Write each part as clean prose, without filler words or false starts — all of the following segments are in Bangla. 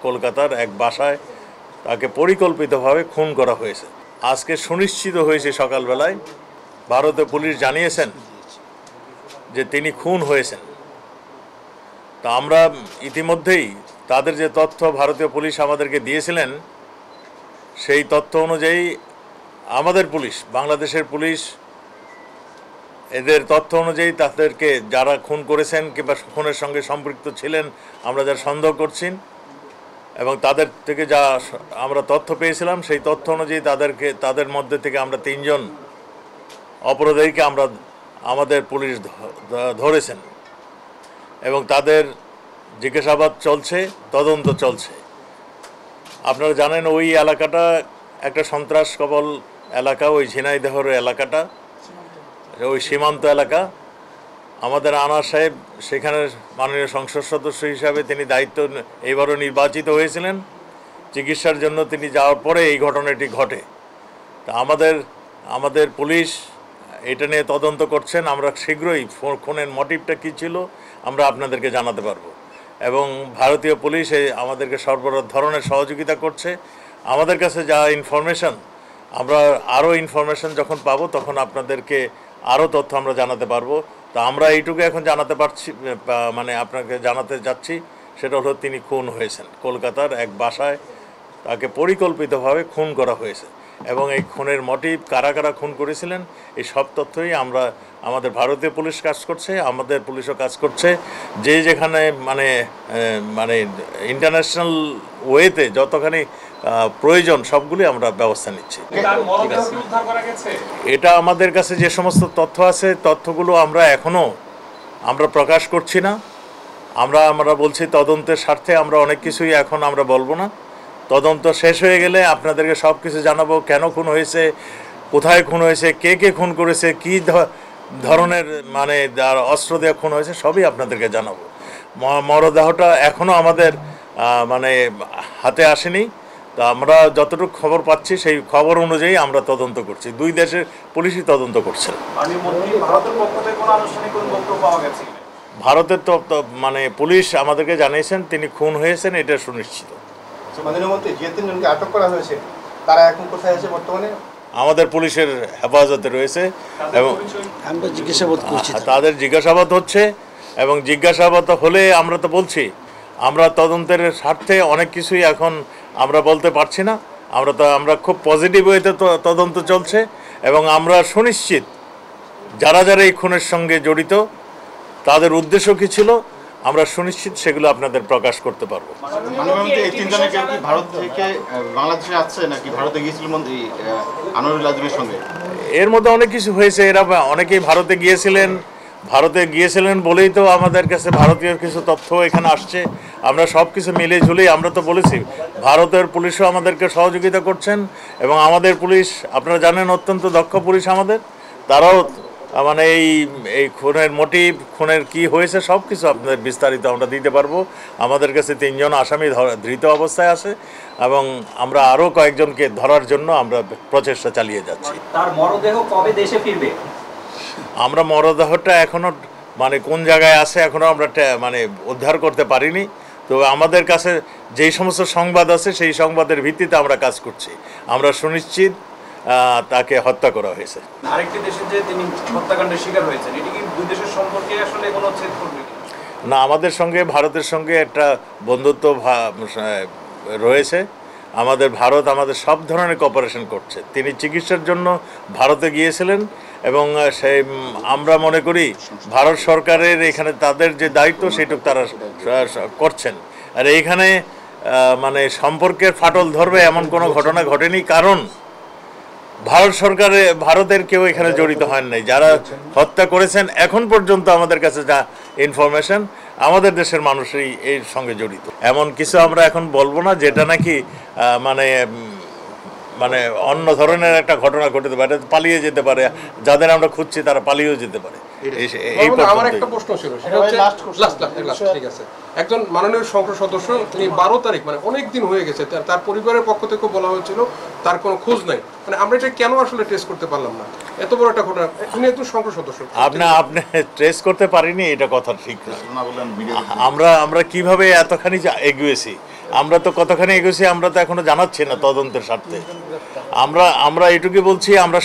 কলকাতার এক বাসায় তাকে পরিকল্পিতভাবে খুন করা হয়েছে। আজকে সুনিশ্চিত হয়েছে সকালবেলায় ভারতীয় পুলিশ জানিয়েছেন যে তিনি খুন হয়েছেন। তা আমরা ইতিমধ্যেই তাদের যে তথ্য ভারতীয় পুলিশ আমাদেরকে দিয়েছিলেন সেই তথ্য অনুযায়ী আমাদের পুলিশ, বাংলাদেশের পুলিশ, এদের তথ্য অনুযায়ী তাদেরকে যারা খুন করেছেন কিংবা খুনের সঙ্গে সম্পৃক্ত ছিলেন আমরা যারা সন্দেহ করছি এবং তাদের থেকে যা আমরা তথ্য পেয়েছিলাম সেই তথ্য অনুযায়ী তাদের মধ্যে থেকে আমরা 3 জন অপরাধীকে আমাদের পুলিশ ধরেছেন এবং তাদের জিজ্ঞাসাবাদ চলছে, তদন্ত চলছে। আপনারা জানেন ওই এলাকাটা একটা সন্ত্রাস কবল এলাকা, ওই ঝিনাইদহের এলাকাটা, ওই সীমান্ত এলাকা। আমাদের আনার সাহেব সেখানে মাননীয় সংসদ সদস্য হিসাবে তিনি দায়িত্ব এইবারও নির্বাচিত হয়েছিলেন। চিকিৎসার জন্য তিনি যাওয়ার পরে এই ঘটনাটি ঘটে। তা আমাদের পুলিশ এটা নিয়ে তদন্ত করছেন। আমরা শীঘ্রই খুনের মোটিভটা কী ছিল আমরা আপনাদেরকে জানাতে পারবো এবং ভারতীয় পুলিশ আমাদেরকে সর্ব ধরনের সহযোগিতা করছে। আমাদের কাছে যা ইনফরমেশন, আমরা আরও ইনফরমেশন যখন পাবো তখন আপনাদেরকে আরও তথ্য আমরা জানাতে পারবো। তা আমরা এইটুকু এখন জানাতে পারছি, মানে আপনাকে জানাতে যাচ্ছি, সেটা হলো তিনি খুন হয়েছেন। কলকাতার এক বাসায় তাকে পরিকল্পিতভাবে খুন করা হয়েছে এবং এই খুনের মোটিভ কারা কারা খুন করেছিলেন এই সব তথ্যই আমাদের ভারতীয় পুলিশ কাজ করছে, আমাদের পুলিশও কাজ করছে। যেখানে মানে ইন্টারন্যাশনাল ওয়েতে যতখানি প্রয়োজন সবগুলি আমরা ব্যবস্থা নিচ্ছি। এটা আমাদের কাছে যে সমস্ত তথ্য আছে তথ্যগুলো আমরা প্রকাশ করছি না। আমরা বলছি তদন্তের স্বার্থে আমরা অনেক কিছুই এখন আমরা বলবো না। তদন্ত শেষ হয়ে গেলে আপনাদেরকে সব কিছু জানাবো, কেন খুন হয়েছে, কোথায় খুন হয়েছে, কে খুন করেছে, কী ধরনের অস্ত্র দিয়ে খুন হয়েছে সবই আপনাদেরকে জানাবো। মরদেহটা এখনও আমাদের হাতে আসেনি। তো আমরা যতটুকু খবর পাচ্ছি সেই খবর অনুযায়ী আমরা তদন্ত করছি। 2 দেশের পুলিশই তদন্ত করছে। ভারতের তো পুলিশ আমাদেরকে জানিয়েছেন তিনি খুন হয়েছেন, এটা সুনিশ্চিত। আমাদের পুলিশের হেফাজতে রয়েছে এবং তাদের জিজ্ঞাসাবাদ হচ্ছে এবং জিজ্ঞাসাবাদ হলে আমরা তো বলছি আমরা তদন্তের স্বার্থে অনেক কিছুই এখন আমরা বলতে পারছি না। আমরা খুব পজিটিভ ওয়েতে তদন্ত চলছে এবং আমরা সুনিশ্চিত যারা এই খুনের সঙ্গে জড়িত তাদের উদ্দেশ্য কী ছিল আমরা সুনিশ্চিত সেগুলো আপনাদের প্রকাশ করতে পারবো। এর মধ্যে অনেক কিছু হয়েছে। এরা অনেকেই ভারতে গিয়েছিলেন বলেই তো আমাদের কাছে ভারতীয় কিছু তথ্য এখানে আসছে। আমরা সব কিছু মিলে ঝুলেই আমরা তো বলেছি ভারতের পুলিশও আমাদেরকে সহযোগিতা করছেন এবং আমাদের পুলিশ আপনারা জানেন অত্যন্ত দক্ষ পুলিশ আমাদের। তারাও এই খুনের মোটিভ, খুনের কি হয়েছে সব কিছু আপনাদের বিস্তারিত আমরা দিতে পারবো। আমাদের কাছে 3 জন আসামি ধৃত অবস্থায় আছে এবং আমরা আরও কয়েকজনকে ধরার জন্য আমরা প্রচেষ্টা চালিয়ে যাচ্ছি। তার মরদেহ কবে দেশে ফিরবে? আমরা মরদেহটা এখনও কোন জায়গায় আছে এখনও আমরা উদ্ধার করতে পারিনি। তো আমাদের কাছে যেই সমস্ত সংবাদ আছে সেই সংবাদের ভিত্তিতে আমরা কাজ করছি। আমরা সুনিশ্চিত তাকে হত্যা করা হয়েছে। আরেকটি দেশে যে তিনি হত্যাকাণ্ডের শিকার হয়েছেন, এটি কি 2 দেশের সম্পর্কে আসলে কোনো ছেদ করবে না? আমাদের সঙ্গে ভারতের সঙ্গে একটা বন্ধুত্ব রয়েছে। ভারত আমাদের সব ধরনের কোঅপারেশন করছে। তিনি চিকিৎসার জন্য ভারতে গিয়েছিলেন এবং আমরা মনে করি ভারত সরকারের এখানে তাদের যে দায়িত্ব সেটুকু তারা করছেন। আর এইখানে সম্পর্কের ফাটল ধরবে এমন কোনো ঘটনা ঘটেনি, কারণ ভারতের কেউ এখানে জড়িত হন নাই। যারা হত্যা করেছেন এখন পর্যন্ত আমাদের কাছে যা ইনফরমেশন আমাদের দেশের মানুষই এর সঙ্গে জড়িত। এমন কিছু আমরা এখন বলবো না যেটা নাকি অন্য ধরনের একটা ঘটনা ঘটতে পারে, পালিয়ে যেতে পারে। যাদের আমরা খুঁজছি তারা পালিয়েও যেতে পারে। আমার একটা প্রশ্ন ছিল, সেটা হচ্ছে ঠিক আছে, একজন মাননীয় সংসদ সদস্য তিনি 12 তারিখ অনেক দিন হয়ে গেছে, তার পরিবারের পক্ষ থেকে বলা হয়েছিল তার কোনো খোঁজ নাই। আমরা এটা কেন আসলে টেস্ট করতে পারলাম না? এত বড় একটা ঘটনা, তিনি একজন সংসদ সদস্য, আপনি ট্রেস করতে পারিনি, এটা কথা ঠিক না। আমরা কিভাবে এতখানি এগিয়েছি আমরা তো কতখানি এগোছি আমরা তো এখনো জানাচ্ছি না তদন্তের স্বার্থে। আমরা এটুকু বলছি আমরা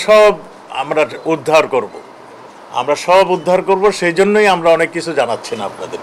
উদ্ধার করব, সেই জন্যই আমরা অনেক কিছু জানাচ্ছি না আপনাদের।